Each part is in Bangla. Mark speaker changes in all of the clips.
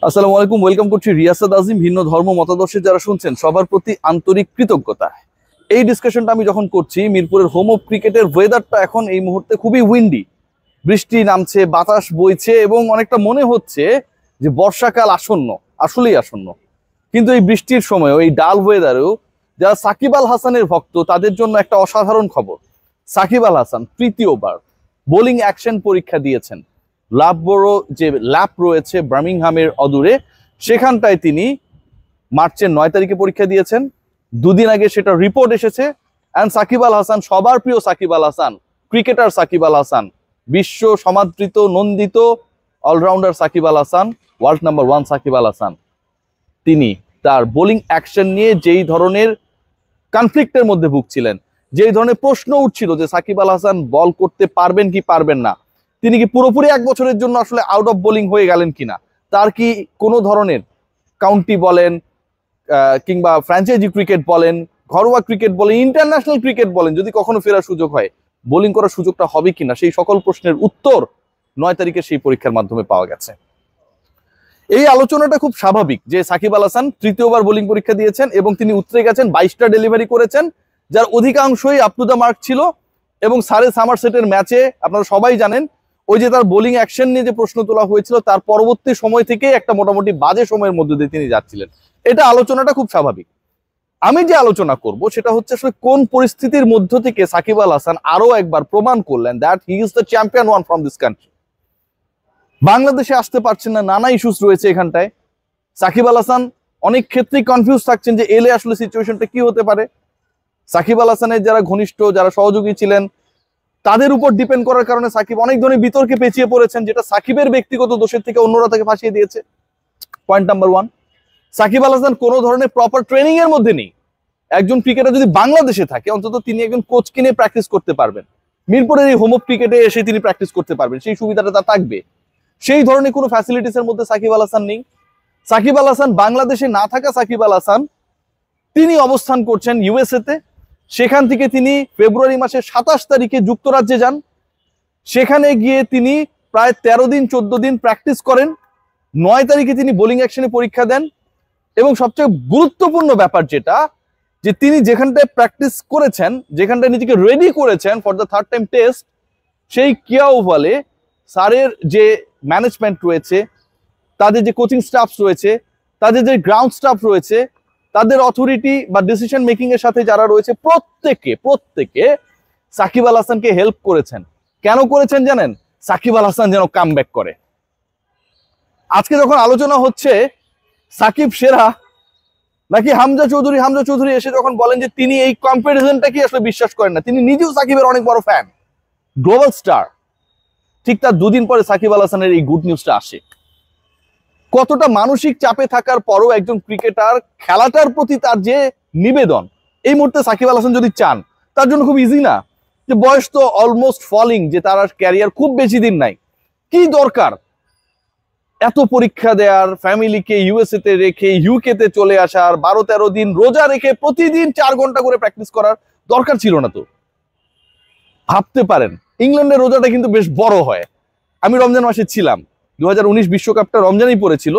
Speaker 1: আসসালামু আলাইকুম, ওয়েলকাম করছি রিয়াসাত আজিম। ভিন্ন ধর্ম মতাদর্শে যারা শুনছেন সবার প্রতি আন্তরিক কৃতজ্ঞতা। এই ডিসকাশনটা আমি যখন করছি, মিরপুরের হোম অফ ক্রিকেটের ওয়েদারটা এখন এই মুহূর্তে খুবই উইন্ডি, বৃষ্টি নামছে, বাতাস বইছে এবং অনেকটা মনে হচ্ছে যে বর্ষাকাল আসন্ন, আসলেই আসন্ন। কিন্তু এই বৃষ্টির সময় এই ডাল ওয়েদারেও যারা সাকিব আল হাসানের ভক্ত তাদের জন্য একটা অসাধারণ খবর। সাকিব আল হাসান তৃতীয়বার বোলিং অ্যাকশন পরীক্ষা দিয়েছেন। লাভবরো যে ল্যাপ রয়েছে বার্মিংহামের অদূরে, সেখানটায় তিনি মার্চের 9 তারিখে পরীক্ষা দিয়েছেন। দুদিন আগে সেটা রিপোর্ট এসেছে। অ্যান্ড সাকিব আল হাসান, সবার প্রিয় সাকিব আল হাসান, ক্রিকেটার সাকিব আল হাসান, বিশ্ব সমাদৃত নন্দিত allrounder Shakib Al Hasan, world number 1 Shakib Al Hasan, তিনি তার বোলিং অ্যাকশন নিয়ে যেই ধরনের কনফ্লিক্টের মধ্যে ভুগছিলেন, যেই ধরনের প্রশ্ন উঠছিল যে সাকিব আল হাসান বল করতে পারবেন কি পারবেন না, তিনি কি পুরোপুরি 1 বছরের জন্য আসলে আউট অফ বোলিং হয়ে গেলেন কিনা, তার কি কোনো ধরনের কাউন্টি বলেন কিংবা ফ্র্যাঞ্চাইজি ক্রিকেট বলেন, ঘরোয়া ক্রিকেট বলেন, ইন্টারন্যাশনাল ক্রিকেট বলেন, যদি কখনো ফেরার সুযোগ হয় বোলিং করার সুযোগটা হবে কিনা, সেই সকল প্রশ্নের উত্তর 9 তারিখের সেই পরীক্ষার মাধ্যমে পাওয়া গেছে। এই আলোচনাটা খুব স্বাভাবিক যে সাকিব আল হাসান তৃতীয়বার বোলিং পরীক্ষা দিয়েছেন এবং তিনি উতরে গেছেন, 22টা ডেলিভারি করেছেন, যার অধিকাংশই আপ টু দ্য মার্ক ছিল। এবং সারে সামারসেটের ম্যাচে আপনারা সবাই জানেন, ওই যে তার বোলিং অ্যাকশন নিয়ে যে প্রশ্ন তোলা হয়েছিল, তার পরবর্তী সময় থেকে একটা মোটামুটি বাজে সময়ের মধ্যে দিয়ে তিনি যাচ্ছিলেন। এটা আলোচনাটা খুব স্বাভাবিক। আমি যে আলোচনা করব সেটা হচ্ছে আসলে কোন পরিস্থিতির মধ্য থেকে সাকিব আল হাসান আরো একবার প্রমাণ করলেন that he is the champion one from this country. বাংলাদেশে আসতে পারছেন না, নানা ইস্যুস রয়েছে এখানটায়। সাকিব আল হাসান অনেক ক্ষেত্রেই কনফিউজ থাকছেন যে এলে আসলে সিচুয়েশনটা কি হতে পারে। সাকিব আল হাসানের যারা ঘনিষ্ঠ, যারা সহযোগী ছিলেন, তাদের উপর ডিপেন্ড করার কারণে সাকিব অনেক ধরনের বিতর্কে পেঁচিয়ে পড়েছেন, যেটা সাকিবের ব্যক্তিগত দোষের থেকে অন্যরা তাকে ফাঁসিয়ে দিয়েছে। পয়েন্ট নাম্বার 1, সাকিব আল হাসান কোনো ধরনের প্রপার ট্রেনিং এর মধ্যে নেই। একজন ক্রিকেটার যদি বাংলাদেশে থাকে, অন্তত তিনি একজন কোচ কিনে প্র্যাকটিস করতে পারবেন, মিরপুরের এই হোম অফ ক্রিকেটে এসে তিনি প্র্যাকটিস করতে পারবেন, সেই সুবিধাটা তার থাকবে। সেই ধরনের কোনো ফ্যাসিলিটিস এর মধ্যে সাকিব আল হাসান নেই। সাকিব আল হাসান বাংলাদেশে না থাকা সাকিব আল হাসান তিনি অবস্থান করছেন ইউএসএ তে। সেখান থেকে তিনি ফেব্রুয়ারি মাসের 27 তারিখে যুক্তরাজ্যে যান। সেখানে গিয়ে তিনি প্রায় 13 দিন 14 দিন প্র্যাকটিস করেন। 9 তারিখে তিনি বোলিং অ্যাকশনে পরীক্ষা দেন। এবং সবচেয়ে গুরুত্বপূর্ণ ব্যাপার যেটা, যে তিনি যেখানটায় প্র্যাকটিস করেছেন, যেখানটায় নিজেকে রেডি করেছেন for the 3rd time test, সেই কিয়া ওভালে সারের যে ম্যানেজমেন্ট রয়েছে, তাদের যে কোচিং স্টাফ রয়েছে, তাদের যে গ্রাউন্ড স্টাফ রয়েছে, তাদের অথরিটি বা ডিসিশন মেকিং এর সাথে যারা রয়েছে, প্রত্যেকে সাকিব আল হাসানকে হেল্প করেছেন। কেন করেছেন জানেন? সাকিব আল হাসান যেন কামব্যাক করে। আজকে যখন আলোচনা হচ্ছে সাকিব সেরা নাকি হামজা চৌধুরী এসে যখন বলেন যে তিনি এই কম্পারিজনটা কি আসলে বিশ্বাস করেন না, তিনি নিজেও সাকিবের অনেক বড় ফ্যান, গ্লোবাল স্টার, ঠিক তার 2 দিন পরে সাকিব আল হাসানের এই গুড নিউজটা আসে। কতটা মানসিক চাপে থাকার পরও একজন ক্রিকেটার খেলাটার প্রতি তার যে নিবেদন, এই মুহূর্তে সাকিব আল হাসান যদি চান, তার জন্য খুব ইজি না। যে বয়স তো অলমোস্ট ফলিং, যে তার ক্যারিয়ার খুব বেশি দিন নাই, কি দরকার এত পরীক্ষা দেওয়ার, ফ্যামিলিকে ইউএসএ তে রেখে ইউকে তে চলে আসার, 12-13 দিন রোজা রেখে প্রতিদিন 4 ঘন্টা করে প্র্যাকটিস করার দরকার ছিল না তো। ভাবতে পারেন ইংল্যান্ডের রোজাটা কিন্তু বেশ বড় হয়। আমি রমজান মাসে ছিলাম, 2019 বিশ্বকাপটা রমজানেই পড়েছিল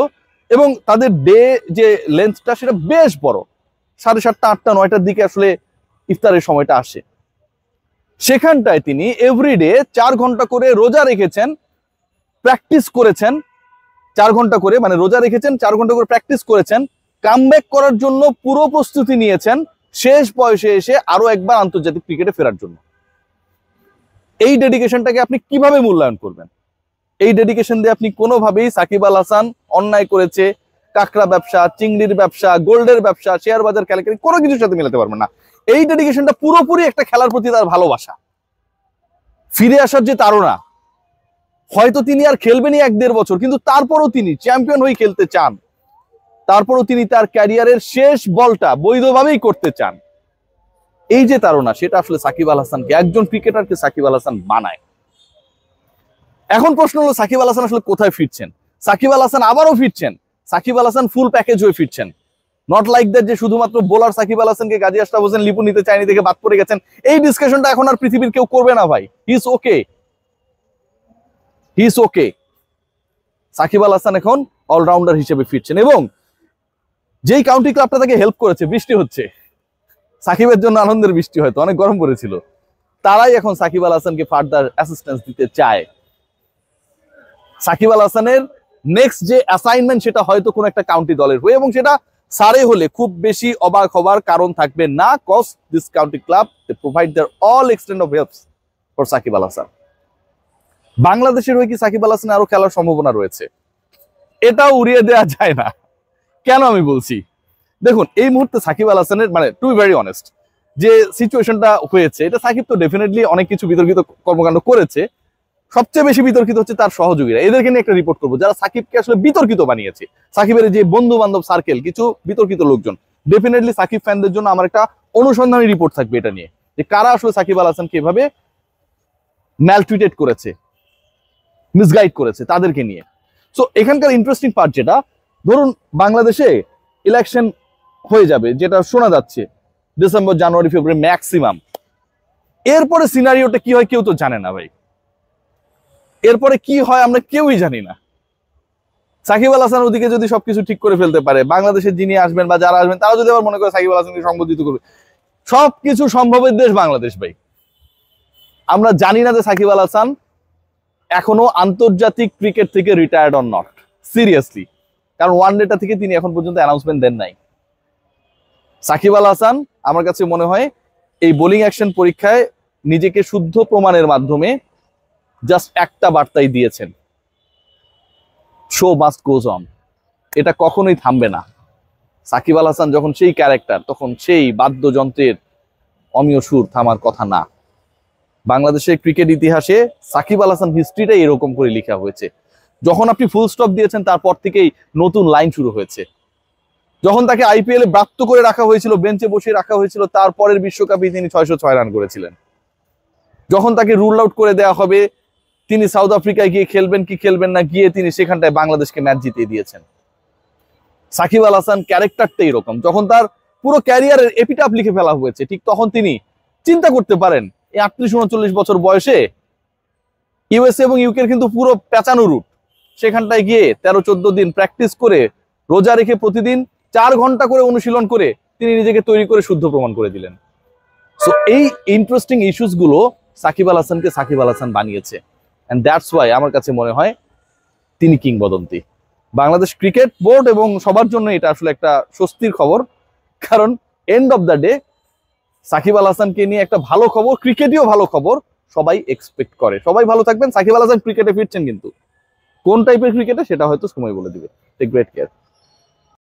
Speaker 1: এবং তাদের ডে যে লেন্থটা সেটা বেশ বড়, 7:30, 8টা, 9টার দিকে আসলে ইফতারের সময়টা আসে। সেখানটায় তিনি এভরিডে 4 ঘন্টা করে রোজা রেখেছেন, প্র্যাকটিস করেছেন 4 ঘন্টা করে, মানে রোজা রেখেছেন, 4 ঘন্টা করে প্র্যাকটিস করেছেন, কামব্যাক করার জন্য পুরো প্রস্তুতি নিয়েছেন, শেষ বয়সে এসে আরো একবার আন্তর্জাতিক ক্রিকেটে ফেরার জন্য। এই ডেডিকেশনটাকে আপনি কিভাবে মূল্যায়ন করবেন? এই ডেডিকেশন দিয়ে আপনি কোনোভাবেই সাকিব আল হাসান অন্যায় করেছে, কাঁকড়া ব্যবসা, চিংড়ির ব্যবসা, গোল্ডের ব্যবসা, শেয়ার বাজার কেলেঙ্কারি, কোনো কিছুর সাথে মিলাতে পারবেন না। এই ডেডিকেশনটা পুরোপুরি একটা খেলার প্রতি তার ভালোবাসা, ফিরে আসার যে তাড়না। হয়তো তিনি আর খেলবেনই 1-1.5 বছর, কিন্তু তারপরও তিনি চ্যাম্পিয়ন হয়ে খেলতে চান, তারপরও তিনি তার ক্যারিয়ারের শেষ বলটা বৈধভাবেই করতে চান। এই যে তাড়না, সেটা আসলে সাকিব আল হাসানকে, একজন ক্রিকেটারকে সাকিব আল হাসান বানায়। এখন প্রশ্ন হলো সাকিব আল হাসান আসলে কোথায় ফিরছেন? সাকিব আল হাসান আবারও ফিরছেন, সাকিব আল হাসান ফুল প্যাকেজ হয়ে ফিরছেন। নট লাইক দ্যাট যে শুধুমাত্র বোলার সাকিব আল হাসানকে গাজী আশরাফ হোসেন লিপু নিতে চায়নি দেখে বাদ পড়ে গেছেন। এই ডিসকাশনটা এখন আর পৃথিবীর কেউ করবে না ভাই। He is okay. Shakib Al Hasan এখন অলরাউন্ডার হিসেবে ফিরছেন, এবং যেই কাউন্টি ক্লাবটা তাকে হেল্প করেছে, বৃষ্টি হচ্ছে, সাকিবের জন্য আনন্দের বৃষ্টি, হয়তো অনেক গরম পড়েছিল, তারাই এখন সাকিব আল হাসানকে ফার্দার অ্যাসিস্ট্যান্স দিতে চায়। সাকিব আল হাসানের নেক্সট যে অ্যাসাইনমেন্ট সেটা হয়তো কোন একটা কাউন্টি দলের হয়ে, এবং সেটা সারে হলে খুব বেশি অবাক হবার কারণ থাকবে না, cause this county club they provide their all extent of helps for Shakib Al Hasan. বাংলাদেশের হয়ে কি সাকিব আল হাসান আরো খেলার সম্ভাবনা রয়েছে, এটাও উড়িয়ে দেওয়া যায় না। কেন আমি বলছি, দেখুন এই মুহূর্তে সাকিব আল হাসানের, মানে টু বি ভেরি অনেস্ট, যে সিচুয়েশনটা হয়েছে, এটা সাকিব তো ডেফিনেটলি অনেক কিছু বিতর্কিত কর্মকাণ্ড করেছে, সবচেয়ে বেশি বিতর্কিত হচ্ছে তার সহযোগীরা। এদেরকে নিয়ে একটা রিপোর্ট করবো যারা সাকিবকে আসলে বিতর্কিত বানিয়েছে, সাকিবের যে বন্ধু বান্ধব সার্কেল, কিছু বিতর্কিত লোকজন। ডেফিনেটলি সাকিব ফ্যানদের জন্য আমার একটা অনুসন্ধানী রিপোর্ট থাকবে এটা নিয়ে, যে কারা আসলে সাকিব আল হাসানকে এভাবে ম্যালট্রিটেড করেছে, মিসগাইড করেছে, তাদেরকে নিয়ে। সো এখানকার ইন্টারেস্টিং পার্ট যেটা, ধরুন বাংলাদেশে ইলেকশন হয়ে যাবে, যেটা শোনা যাচ্ছে ডিসেম্বর, জানুয়ারি, ফেব্রুয়ারি ম্যাক্সিমাম। এরপরে সিনারিওটা কি হয় কেউ তো জানে না ভাই, এরপরে কি হয় আমরা কেউই জানি না। সাকিব আল হাসান ওদিকে যদি সবকিছু ঠিক করে ফেলতে পারে, বাংলাদেশের যিনি আসবেন বা যারা আসবেন তারা যদি আবার মনে করে সাকিব আল হাসানকে সংবোধিত করবে, সবকিছু সম্ভবের দেশ বাংলাদেশ ভাই। আমরা জানি না যে সাকিব আল হাসান এখনো আন্তর্জাতিক ক্রিকেট থেকে রিটায়ার্ড অর নট, সিরিয়াসলি, কারণ ওয়ানডেটা থেকে তিনি এখন পর্যন্ত অ্যানাউন্সমেন্ট দেন নাই। সাকিব আল হাসান আমার কাছে মনে হয় এই বোলিং অ্যাকশন পরীক্ষায় নিজেকে শুদ্ধ প্রমাণের মাধ্যমে জাস্ট একটা বার্তাই দিয়েছেন, শো মাস্ট গোজ অন, এটা কখনোই থামবে না। সাকিব আল হাসান যখন সেই ক্যারেক্টার, তখন সেই বাদ্যযন্ত্রের অমীয় সুর থামার কথা না। বাংলাদেশের ক্রিকেট ইতিহাসে সাকিব আল হাসান হিস্ট্রিটাই এরকম করে লেখা হয়েছে। যখন আপনি ফুল স্টপ দিয়েছেন তারপর থেকেই নতুন লাইন শুরু হয়েছে। যখন তাকে আইপিএল এ ব্রাত্য করে রাখা হয়েছিল, বেঞ্চে বসিয়ে রাখা হয়েছিল, তারপরের বিশ্বকাপে তিনি 606 রান করেছিলেন। যখন তাকে রুল আউট করে দেওয়া হবে, তিনি সাউথ আফ্রিকায় গিয়ে খেলবেন কি খেলবেন না, গিয়ে তিনি সেখানটায় বাংলাদেশকে ম্যাচ জিতিয়ে দিয়েছেন। সাকিব আল হাসান ক্যারেক্টারটা এরকম। যখন তার পুরো ক্যারিয়ারের এপিটাফ লিখে ফেলা হয়েছে, ঠিক তখন তিনি চিন্তা করতে পারেন এই 38-39 বছর বয়সে ইউএসএ এবং ইউকের কিন্তু পুরো পেঁচানো রুট, সেখানটায় গিয়ে 13-14 দিন প্র্যাকটিস করে, রোজা রেখে প্রতিদিন 4 ঘন্টা করে অনুশীলন করে তিনি নিজেকে তৈরি করে শুদ্ধ প্রমাণ করে দিলেন। সো এই ইন্টারেস্টিং ইস্যুস গুলো সাকিব আল হাসানকে সাকিব আল হাসান বানিয়েছে, এন্ড দ্যাটস ওয়াই আমার কাছে মনে হয় তিনি কিংবদন্তি। বাংলাদেশ ক্রিকেট বোর্ড এবং সবার জন্য এটা আসলে একটা স্বস্তির খবর, কারণ end of the day Shakib Al হাসানকে নিয়ে একটা ভালো খবর, ক্রিকেটেও ভালো খবর সবাই এক্সপেক্ট করে। সবাই ভালো থাকবেন। সাকিব আল হাসান ক্রিকেটে ফিরছেন, কিন্তু কোন টাইপের ক্রিকেটে সেটা হয়তো সময় বলে দিবে। Take great care.